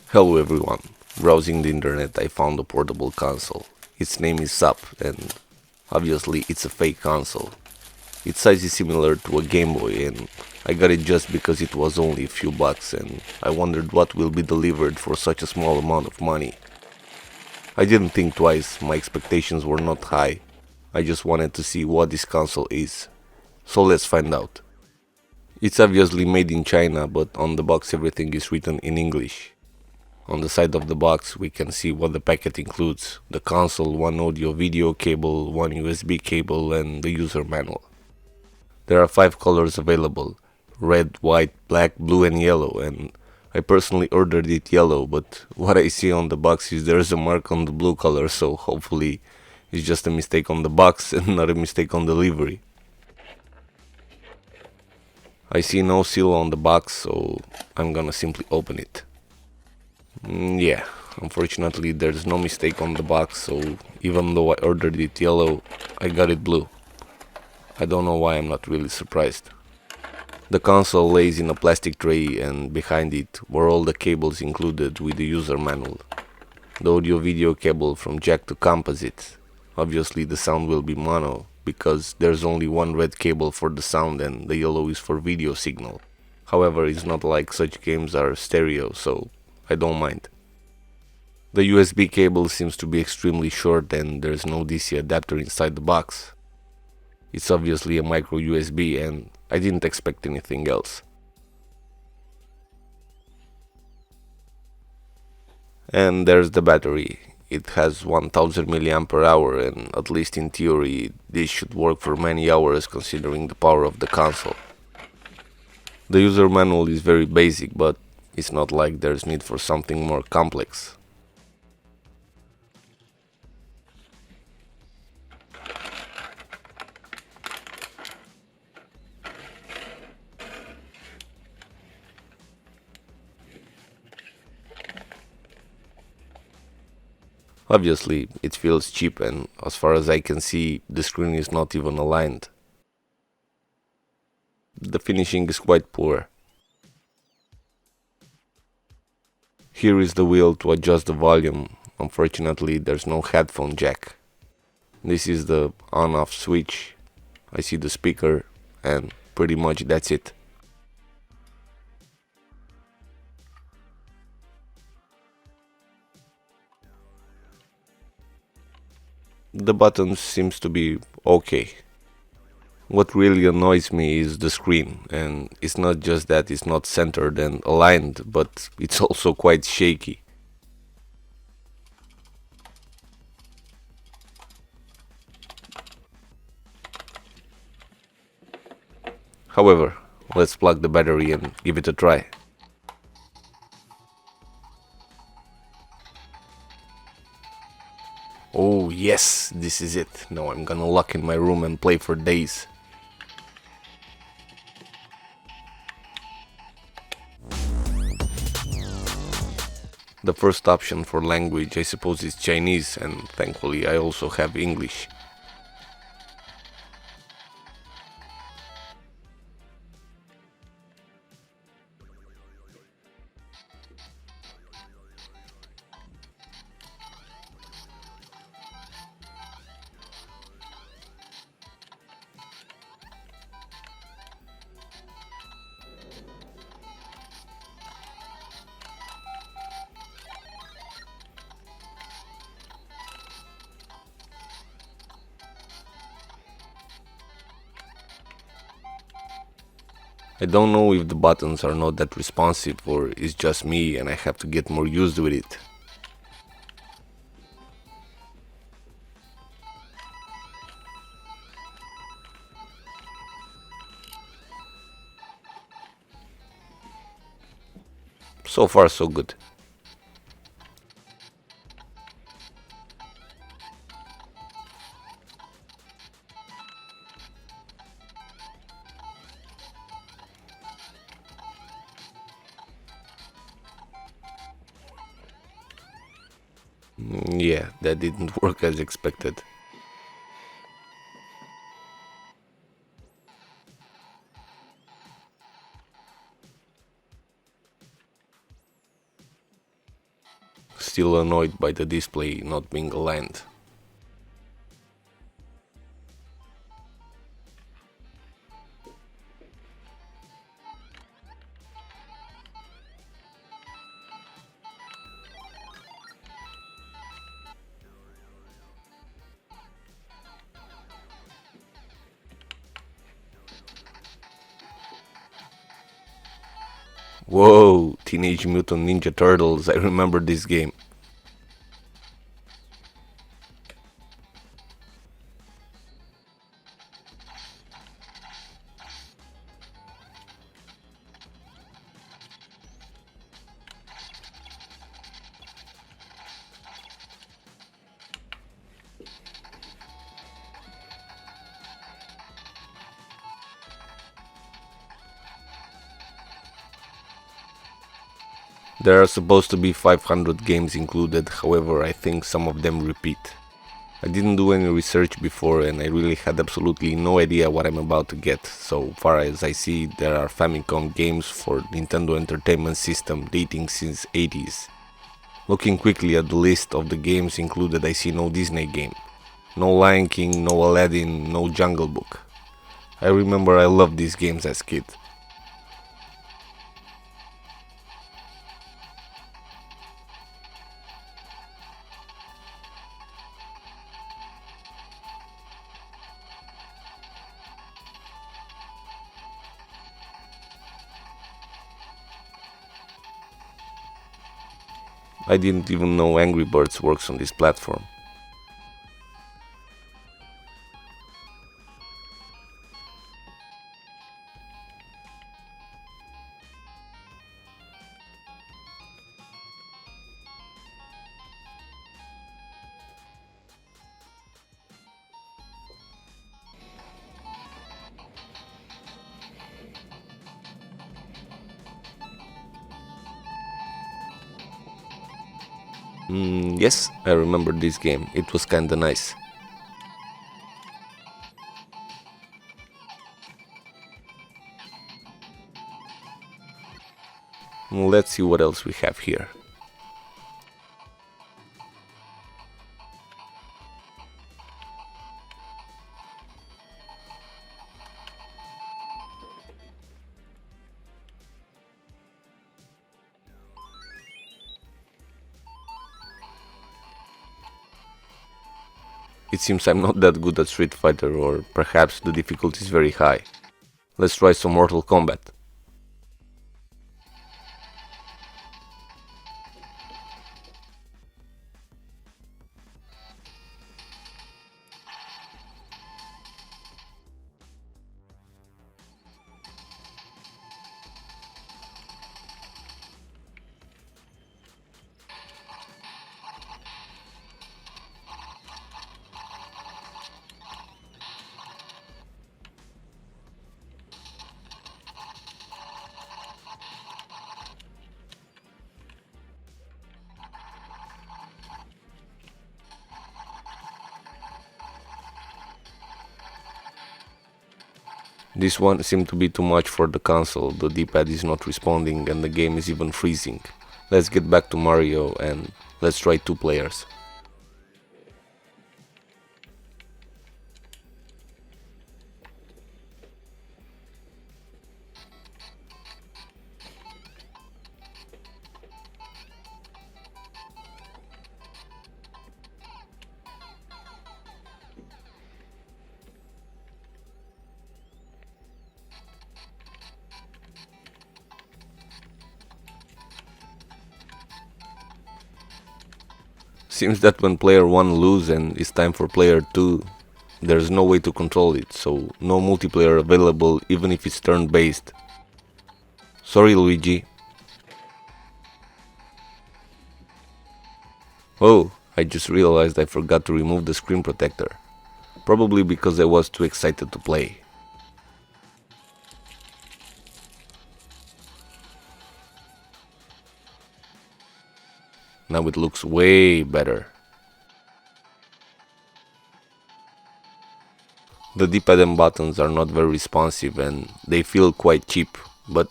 Hello everyone. Browsing the internet I found a portable console. Its name is SUP and obviously it's a fake console. Its size is similar to a Game Boy and I got it just because it was only a few bucks and I wondered what will be delivered for such a small amount of money. I didn't think twice, my expectations were not high. I just wanted to see what this console is. So let's find out. It's obviously made in China, but on the box everything is written in English. On the side of the box we can see what the packet includes: the console, one audio video cable, one USB cable and the user manual. There are 5 colors available: red, white, black, blue and yellow, and I personally ordered it yellow, but what I see on the box is there's a mark on the blue color, so hopefully it's just a mistake on the box and not a mistake on delivery. I see no seal on the box, so I'm gonna simply open it. Yeah, unfortunately there's no mistake on the box, so even though I ordered it yellow, I got it blue. I don't know why I'm not really surprised. The console lays in a plastic tray and behind it were all the cables included with the user manual. The audio video cable from jack to composite. Obviously the sound will be mono because there's only one red cable for the sound and the yellow is for video signal. However, it's not like such games are stereo, so I don't mind. The USB cable seems to be extremely short and there's no DC adapter inside the box. It's obviously a micro USB and I didn't expect anything else. And there's the battery. It has 1000 mAh and at least in theory this should work for many hours considering the power of the console. The user manual is very basic, but it's not like there's need for something more complex. Obviously, it feels cheap and as far as I can see, the screen is not even aligned. The finishing is quite poor. Here is the wheel to adjust the volume. Unfortunately, there's no headphone jack. This is the on-off switch. I see the speaker and pretty much that's it. The buttons seems to be okay. What really annoys me is the screen, and it's not just that it's not centered and aligned, but it's also quite shaky. However, let's plug the battery and give it a try. Oh yes, this is it. Now I'm gonna lock in my room and play for days. The first option for language I suppose is Chinese, and thankfully I also have English. I don't know if the buttons are not that responsive or it's just me and I have to get more used with it. So far so good. Yeah, that didn't work as expected. still annoyed by the display not being aligned. Whoa, Teenage Mutant Ninja Turtles, I remember this game. There are supposed to be 500 games included, however I think some of them repeat. I didn't do any research before and I really had absolutely no idea what I'm about to get. So far as I see, there are Famicom games for Nintendo Entertainment System dating since 80s. Looking quickly at the list of the games included, I see no Disney game. No Lion King, no Aladdin, no Jungle Book. I remember I loved these games as kid. I didn't even know Angry Birds works on this platform. Yes, I remember this game. It was kinda nice. Let's see what else we have here. It seems I'm not that good at Street Fighter, or perhaps the difficulty is very high. Let's try some Mortal Kombat. This one seemed to be too much for the console, the D-pad is not responding and the game is even freezing. Let's get back to Mario and let's try 2 players. Seems that when player 1 loses and it's time for player 2, there's no way to control it, so no multiplayer available even if it's turn-based. Sorry Luigi. Oh, I just realized I forgot to remove the screen protector. Probably because I was too excited to play. Now it looks way better. The D-pad and buttons are not very responsive and they feel quite cheap, but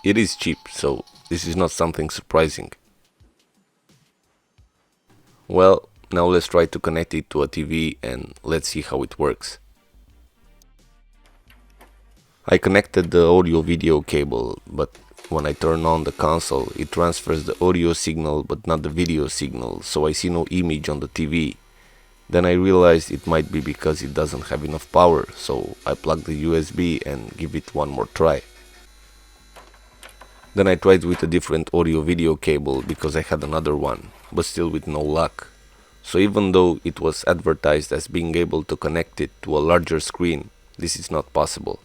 it is cheap, so this is not something surprising. Well, now let's try to connect it to a TV and let's see how it works. I connected the audio video cable, but when I turn on the console, it transfers the audio signal but not the video signal, so I see no image on the TV. Then I realized it might be because it doesn't have enough power, so I plugged the USB and give it one more try. Then I tried with a different audio video cable because I had another one, but still with no luck. So even though it was advertised as being able to connect it to a larger screen, this is not possible.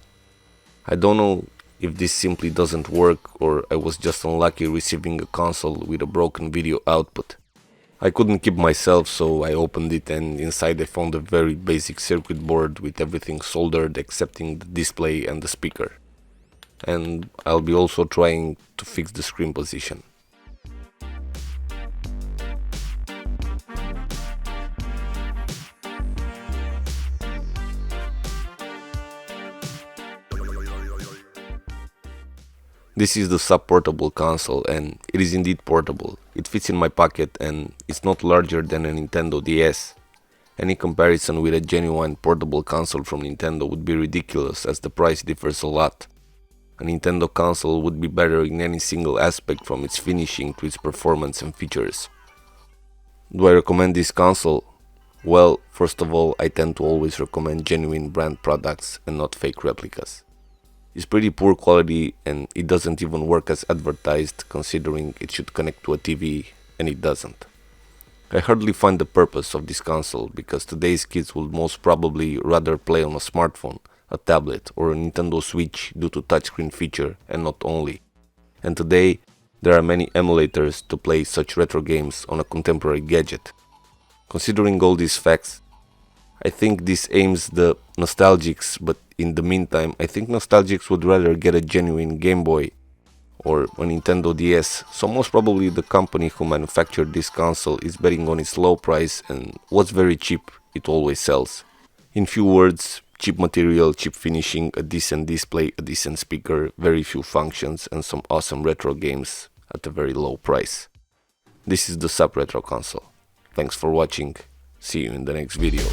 I don't know if this simply doesn't work or I was just unlucky receiving a console with a broken video output. I couldn't keep myself, so I opened it and inside I found a very basic circuit board with everything soldered excepting the display and the speaker. And I'll be also trying to fix the screen position. This is the SUP portable console, and it is indeed portable. It fits in my pocket and it's not larger than a Nintendo DS. Any comparison with a genuine portable console from Nintendo would be ridiculous as the price differs a lot. A Nintendo console would be better in any single aspect from its finishing to its performance and features. Do I recommend this console? Well, first of all, I tend to always recommend genuine brand products and not fake replicas. It's pretty poor quality and it doesn't even work as advertised considering it should connect to a TV and it doesn't. I hardly find the purpose of this console because today's kids would most probably rather play on a smartphone, a tablet or a Nintendo Switch due to touchscreen feature and not only. And today there are many emulators to play such retro games on a contemporary gadget. Considering all these facts, I think this aims the nostalgics, but in the meantime, I think nostalgics would rather get a genuine Game Boy or a Nintendo DS, so most probably the company who manufactured this console is betting on its low price and what's very cheap, it always sells. In few words, cheap material, cheap finishing, a decent display, a decent speaker, very few functions and some awesome retro games at a very low price. This is the SUP Retro Console. Thanks for watching, see you in the next video.